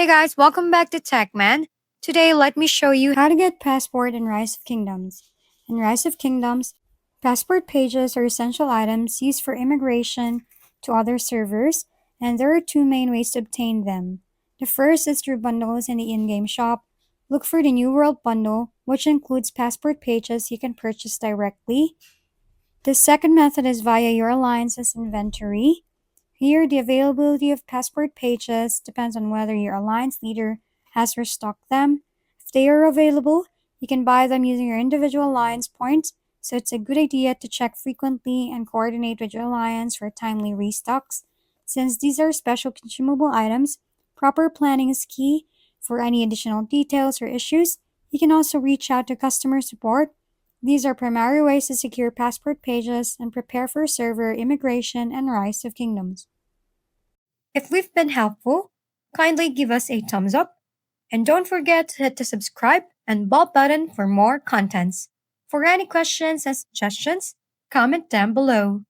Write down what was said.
Hey guys, welcome back to TechMan. Today, let me show you how to get passport in Rise of Kingdoms. In Rise of Kingdoms, passport pages are essential items used for immigration to other servers, and there are two main ways to obtain them. The first is through bundles in the in-game shop. Look for the New World bundle, which includes passport pages you can purchase directly. The second method is via your alliance's inventory. Here, the availability of passport pages depends on whether your alliance leader has restocked them. If they are available, you can buy them using your individual alliance points, so it's a good idea to check frequently and coordinate with your alliance for timely restocks. Since these are special consumable items, proper planning is key. For any additional details or issues, you can also reach out to customer support. These are primary ways to secure passport pages and prepare for server immigration and Rise of Kingdoms. If we've been helpful, kindly give us a thumbs up and don't forget to hit the subscribe and bell button for more contents. For any questions and suggestions, comment down below.